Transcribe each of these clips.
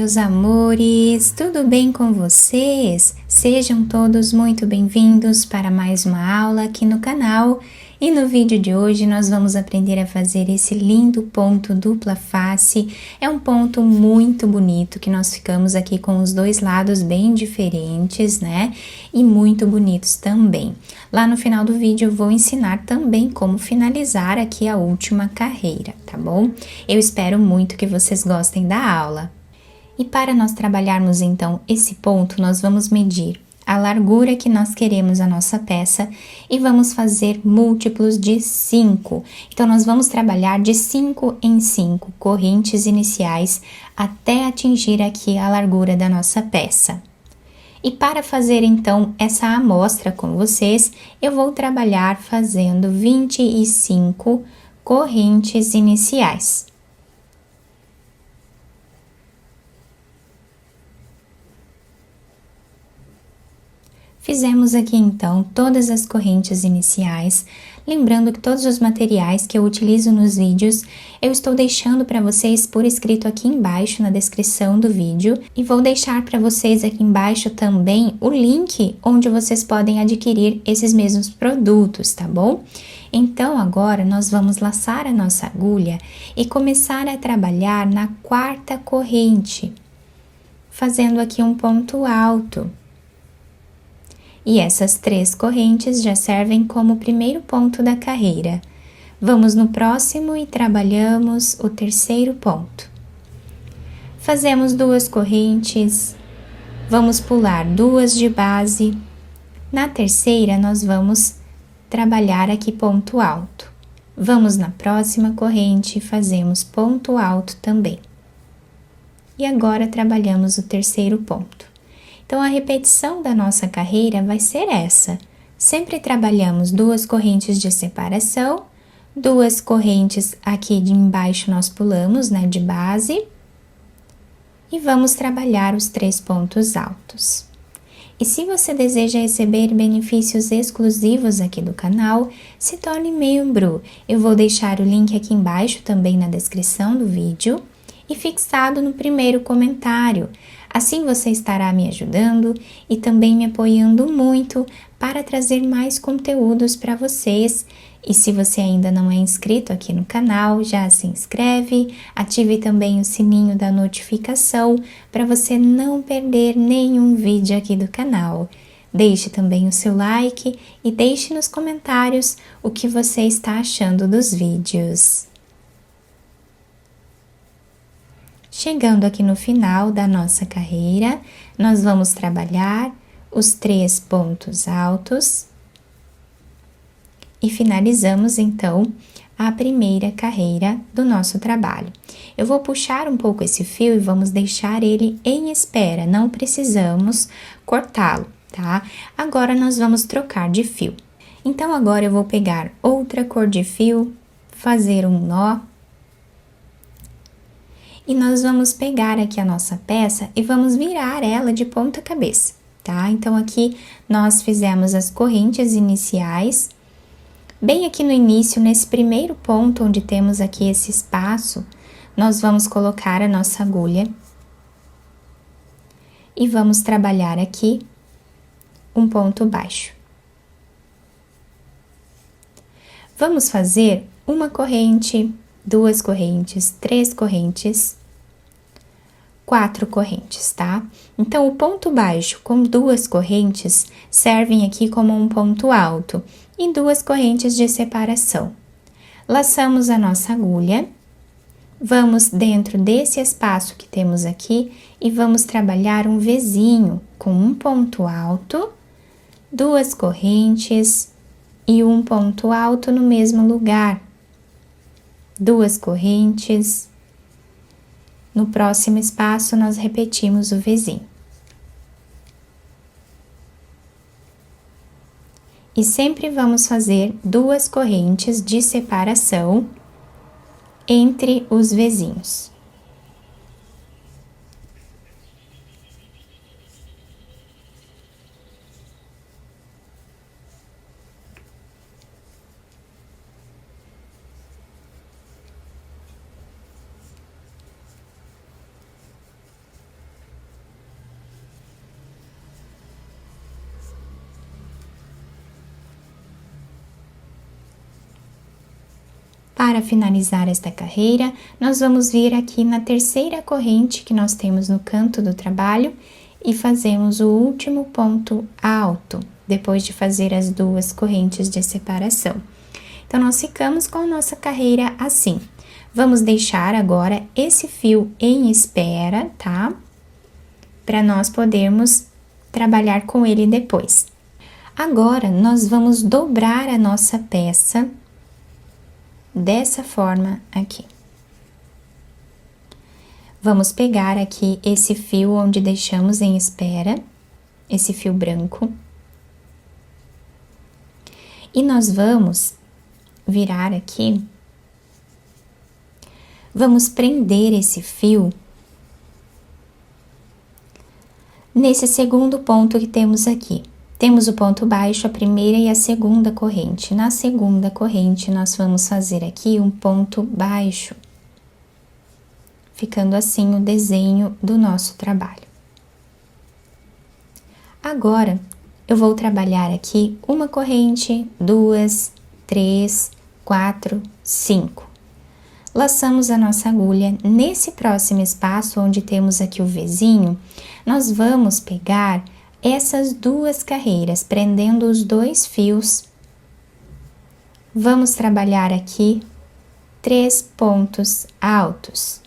meus amores, tudo bem com vocês? Sejam todos muito bem-vindos para mais uma aula aqui no canal. E no vídeo de hoje nós vamos aprender a fazer esse lindo ponto dupla face. É um ponto muito bonito que nós ficamos aqui com os dois lados bem diferentes, né? E muito bonitos também. Lá no final do vídeo eu vou ensinar também como finalizar aqui a última carreira, tá bom? Eu espero muito que vocês gostem da aula. E para nós trabalharmos então esse ponto, nós vamos medir a largura que nós queremos a nossa peça e vamos fazer múltiplos de 5. Então, nós vamos trabalhar de 5 em 5 correntes iniciais até atingir aqui a largura da nossa peça. E para fazer então essa amostra com vocês, eu vou trabalhar fazendo 25 correntes iniciais. Fizemos aqui então todas as correntes iniciais, lembrando que todos os materiais que eu utilizo nos vídeos eu estou deixando para vocês por escrito aqui embaixo na descrição do vídeo e vou deixar para vocês aqui embaixo também o link onde vocês podem adquirir esses mesmos produtos, tá bom? Então agora nós vamos laçar a nossa agulha e começar a trabalhar na quarta corrente, fazendo aqui um ponto alto. E essas 3 correntes já servem como primeiro ponto da carreira. Vamos no próximo e trabalhamos o terceiro ponto. Fazemos 2 correntes, vamos pular 2 de base. Na terceira, nós vamos trabalhar aqui ponto alto. Vamos na próxima corrente e fazemos ponto alto também. E agora trabalhamos o terceiro ponto. Então, a repetição da nossa carreira vai ser essa. Sempre trabalhamos 2 correntes de separação, 2 correntes aqui de embaixo nós pulamos, né, de base, e vamos trabalhar os 3 pontos altos. E se você deseja receber benefícios exclusivos aqui do canal, se torne membro. Eu vou deixar o link aqui embaixo também na descrição do vídeo e fixado no primeiro comentário. Assim você estará me ajudando e também me apoiando muito para trazer mais conteúdos para vocês. E se você ainda não é inscrito aqui no canal, já se inscreve, ative também o sininho da notificação para você não perder nenhum vídeo aqui do canal. Deixe também o seu like e deixe nos comentários o que você está achando dos vídeos. Chegando aqui no final da nossa carreira, nós vamos trabalhar os 3 pontos altos e finalizamos então a primeira carreira do nosso trabalho. Eu vou puxar um pouco esse fio e vamos deixar ele em espera, não precisamos cortá-lo, tá? Agora nós vamos trocar de fio. Então agora eu vou pegar outra cor de fio, fazer um nó. E nós vamos pegar aqui a nossa peça e vamos virar ela de ponta cabeça, tá? Então, aqui nós fizemos as correntes iniciais. Bem aqui no início, nesse primeiro ponto onde temos aqui esse espaço, nós vamos colocar a nossa agulha. E vamos trabalhar aqui um ponto baixo. Vamos fazer uma corrente, 2 correntes, 3 correntes, 4 correntes, tá? Então, o ponto baixo com 2 correntes servem aqui como um ponto alto e 2 correntes de separação. Laçamos a nossa agulha, vamos dentro desse espaço que temos aqui e vamos trabalhar um Vzinho com um ponto alto, 2 correntes e um ponto alto no mesmo lugar. 2 correntes. No próximo espaço, nós repetimos o Vzinho. E sempre vamos fazer 2 correntes de separação entre os Vzinhos. Para finalizar esta carreira, nós vamos vir aqui na terceira corrente que nós temos no canto do trabalho e fazemos o último ponto alto, depois de fazer as duas correntes de separação. Então, nós ficamos com a nossa carreira assim. Vamos deixar agora esse fio em espera, tá? Para nós podermos trabalhar com ele depois. Agora, nós vamos dobrar a nossa peça dessa forma aqui. Vamos pegar aqui esse fio onde deixamos em espera, esse fio branco. E nós vamos virar aqui, vamos prender esse fio nesse segundo ponto que temos aqui. Temos o ponto baixo, a primeira e a segunda corrente. Na segunda corrente, nós vamos fazer aqui um ponto baixo, ficando assim o desenho do nosso trabalho. Agora, eu vou trabalhar aqui uma corrente, 2, 3, 4, 5. Laçamos a nossa agulha. Nesse próximo espaço, onde temos aqui o Vzinho, nós vamos pegar essas duas carreiras, prendendo os dois fios. Vamos trabalhar aqui 3 pontos altos.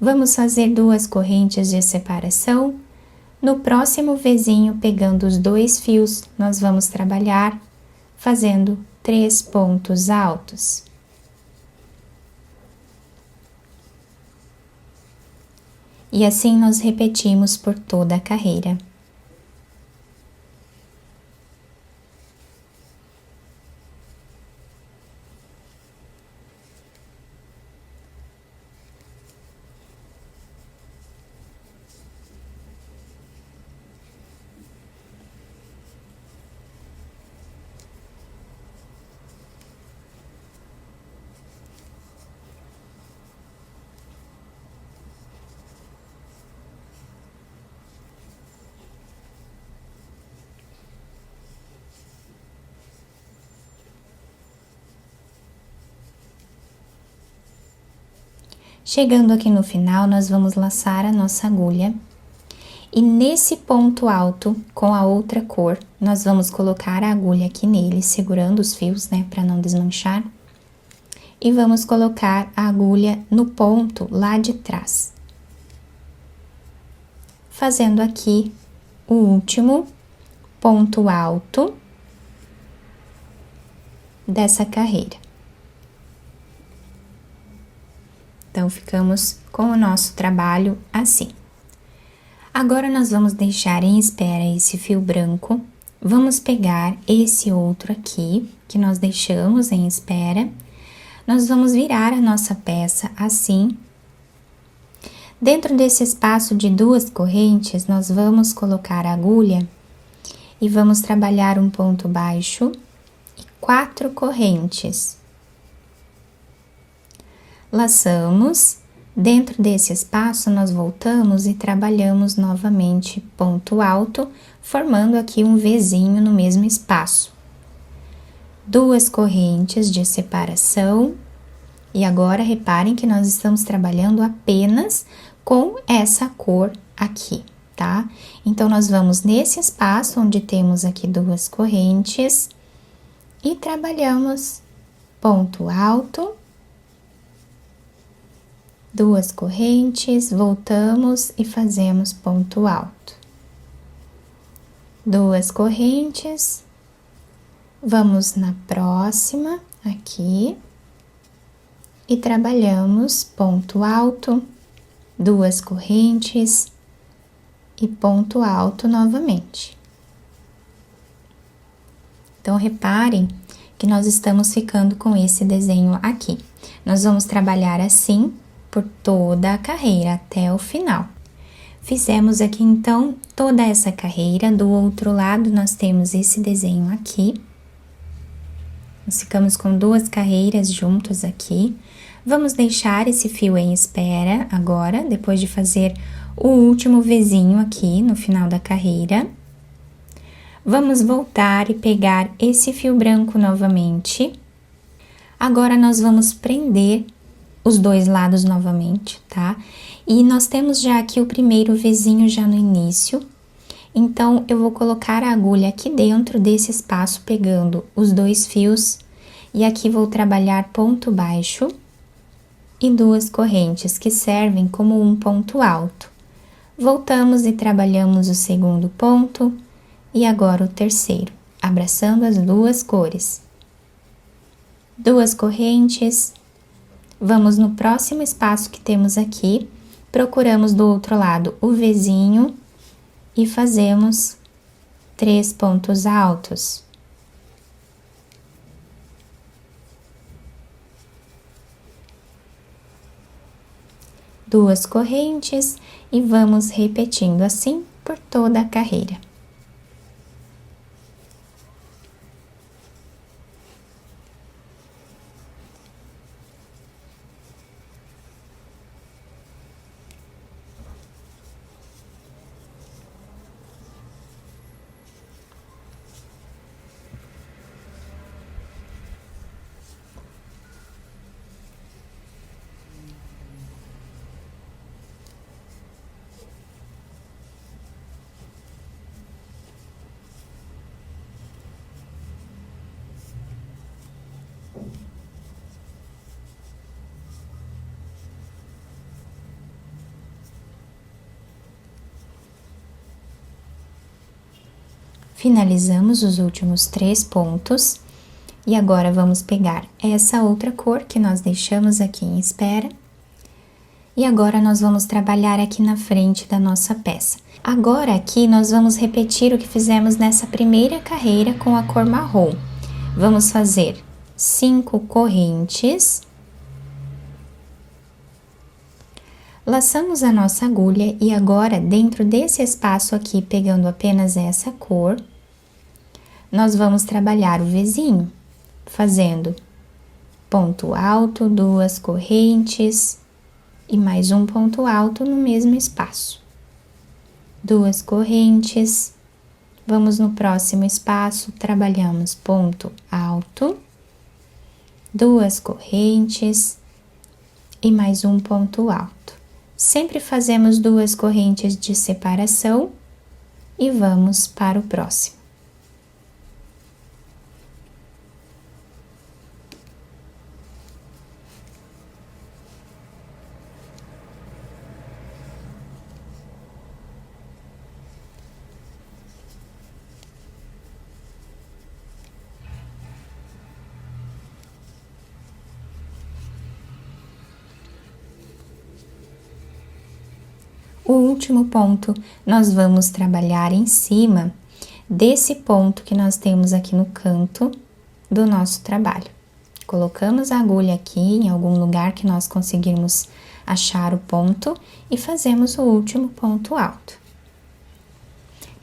Vamos fazer 2 correntes de separação. No próximo Vzinho, pegando os 2 fios, nós vamos trabalhar fazendo 3 pontos altos. E assim nós repetimos por toda a carreira. Chegando aqui no final, nós vamos laçar a nossa agulha e nesse ponto alto, com a outra cor, nós vamos colocar a agulha aqui nele, segurando os fios, né, para não desmanchar. E vamos colocar a agulha no ponto lá de trás. Fazendo aqui o último ponto alto dessa carreira. Então, ficamos com o nosso trabalho assim. Agora, nós vamos deixar em espera esse fio branco. Vamos pegar esse outro aqui, que nós deixamos em espera. Nós vamos virar a nossa peça assim. Dentro desse espaço de 2 correntes, nós vamos colocar a agulha e vamos trabalhar um ponto baixo e 4 correntes. Laçamos, dentro desse espaço nós voltamos e trabalhamos novamente ponto alto, formando aqui um Vzinho no mesmo espaço. 2 correntes de separação, e agora reparem que nós estamos trabalhando apenas com essa cor aqui, tá? Então, nós vamos nesse espaço onde temos aqui 2 correntes e trabalhamos ponto alto, 2 correntes, voltamos e fazemos ponto alto. 2 correntes, vamos na próxima aqui e trabalhamos ponto alto, 2 correntes e ponto alto novamente. Então, reparem que nós estamos ficando com esse desenho aqui. Nós vamos trabalhar assim por toda a carreira até o final. Fizemos aqui então toda essa carreira. Do outro lado nós temos esse desenho aqui. Nós ficamos com 2 carreiras juntas aqui. Vamos deixar esse fio em espera agora, depois de fazer o último Vzinho aqui no final da carreira. Vamos voltar e pegar esse fio branco novamente. Agora, nós vamos prender os dois lados novamente, tá? E nós temos já aqui o primeiro Vzinho já no início. Então, eu vou colocar a agulha aqui dentro desse espaço, pegando os dois fios. E aqui vou trabalhar ponto baixo e duas correntes, que servem como um ponto alto. Voltamos e trabalhamos o segundo ponto e agora o terceiro, abraçando as duas cores. Duas correntes, vamos no próximo espaço que temos aqui, procuramos do outro lado o Vzinho e fazemos 3 pontos altos. Duas correntes e vamos repetindo assim por toda a carreira. Finalizamos os últimos 3 pontos e agora vamos pegar essa outra cor que nós deixamos aqui em espera. E agora nós vamos trabalhar aqui na frente da nossa peça. Agora aqui nós vamos repetir o que fizemos nessa primeira carreira com a cor marrom. Vamos fazer 5 correntes. Laçamos a nossa agulha e agora, dentro desse espaço aqui, pegando apenas essa cor, nós vamos trabalhar o Vzinho, fazendo ponto alto, duas correntes e mais um ponto alto no mesmo espaço. Duas correntes, vamos no próximo espaço, trabalhamos ponto alto, duas correntes e mais um ponto alto. Sempre fazemos duas correntes de separação e vamos para o próximo. O último ponto, nós vamos trabalhar em cima desse ponto que nós temos aqui no canto do nosso trabalho. Colocamos a agulha aqui em algum lugar que nós conseguirmos achar o ponto e fazemos o último ponto alto.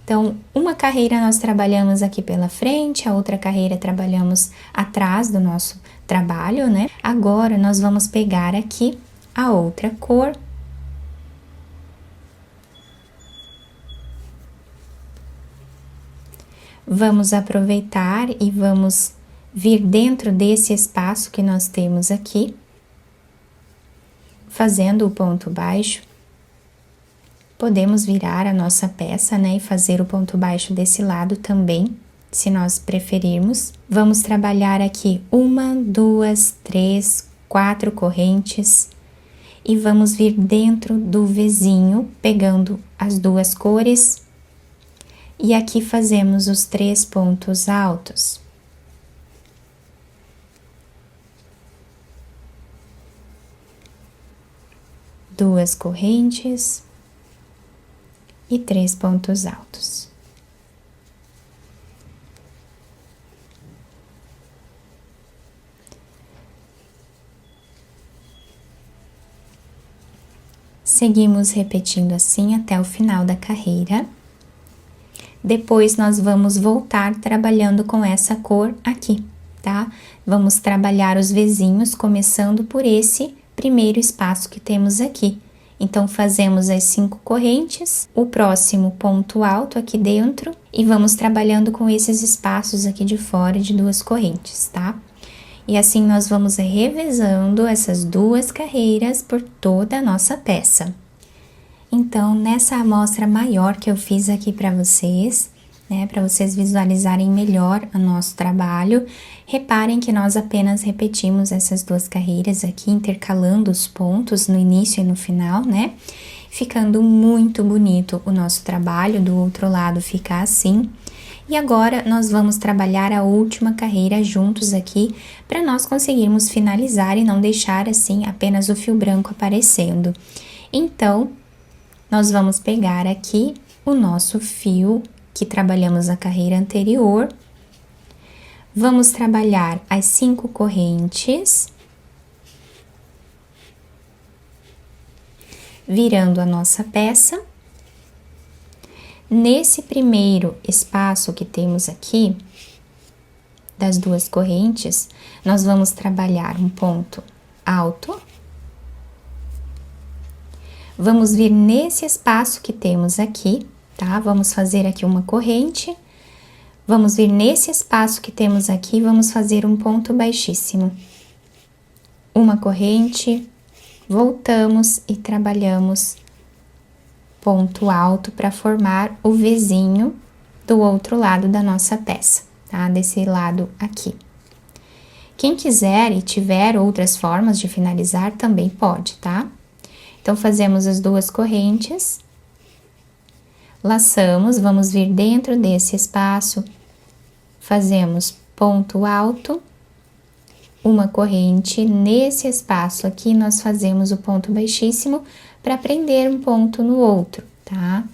Então, uma carreira nós trabalhamos aqui pela frente, a outra carreira trabalhamos atrás do nosso trabalho, né? Agora, nós vamos pegar aqui a outra cor. Vamos aproveitar e vamos vir dentro desse espaço que nós temos aqui, fazendo o ponto baixo. Podemos virar a nossa peça, né, e fazer o ponto baixo desse lado também, se nós preferirmos. Vamos trabalhar aqui 1, 2, 3, 4 correntes e vamos vir dentro do Vzinho, pegando as duas cores. E aqui fazemos os 3 pontos altos. Duas correntes e 3 pontos altos. Seguimos repetindo assim até o final da carreira. Depois, nós vamos voltar trabalhando com essa cor aqui, tá? Vamos trabalhar os vizinhos, começando por esse primeiro espaço que temos aqui. Então, fazemos as 5 correntes, o próximo ponto alto aqui dentro, e vamos trabalhando com esses espaços aqui de fora de 2 correntes, tá? E assim nós vamos revezando essas 2 carreiras por toda a nossa peça. Então, nessa amostra maior que eu fiz aqui para vocês, né, para vocês visualizarem melhor o nosso trabalho, reparem que nós apenas repetimos essas 2 carreiras aqui, intercalando os pontos no início e no final, né? Ficando muito bonito o nosso trabalho, do outro lado fica assim. E agora, nós vamos trabalhar a última carreira juntos aqui, para nós conseguirmos finalizar e não deixar assim apenas o fio branco aparecendo. Então, nós vamos pegar aqui o nosso fio que trabalhamos a carreira anterior, vamos trabalhar as 5 correntes, virando a nossa peça. Nesse primeiro espaço que temos aqui, das 2 correntes, nós vamos trabalhar um ponto alto. Vamos vir nesse espaço que temos aqui, tá? Vamos fazer aqui uma corrente, vamos vir nesse espaço que temos aqui, vamos fazer um ponto baixíssimo. Uma corrente, voltamos e trabalhamos ponto alto para formar o Vzinho do outro lado da nossa peça, tá? Desse lado aqui. Quem quiser e tiver outras formas de finalizar, também pode, tá? Então, fazemos as 2 correntes, laçamos, vamos vir dentro desse espaço, fazemos ponto alto, uma corrente, nesse espaço aqui nós fazemos o ponto baixíssimo para prender um ponto no outro, tá?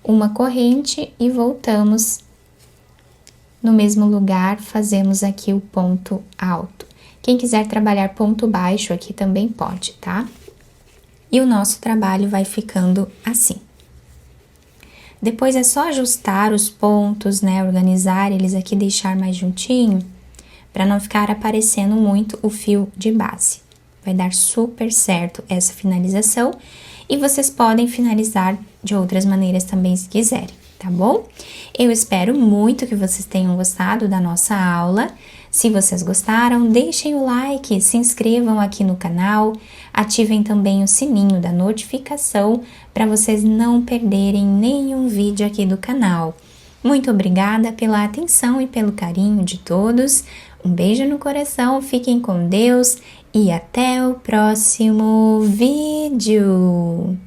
Uma corrente e voltamos no mesmo lugar, fazemos aqui o ponto alto. Quem quiser trabalhar ponto baixo aqui também pode, tá? E o nosso trabalho vai ficando assim. Depois é só ajustar os pontos, né? Organizar eles aqui, deixar mais juntinho, para não ficar aparecendo muito o fio de base. Vai dar super certo essa finalização e vocês podem finalizar de outras maneiras também se quiserem, tá bom? Eu espero muito que vocês tenham gostado da nossa aula. Se vocês gostaram, deixem o like, se inscrevam aqui no canal, ativem também o sininho da notificação para vocês não perderem nenhum vídeo aqui do canal. Muito obrigada pela atenção e pelo carinho de todos. Um beijo no coração, fiquem com Deus e até o próximo vídeo!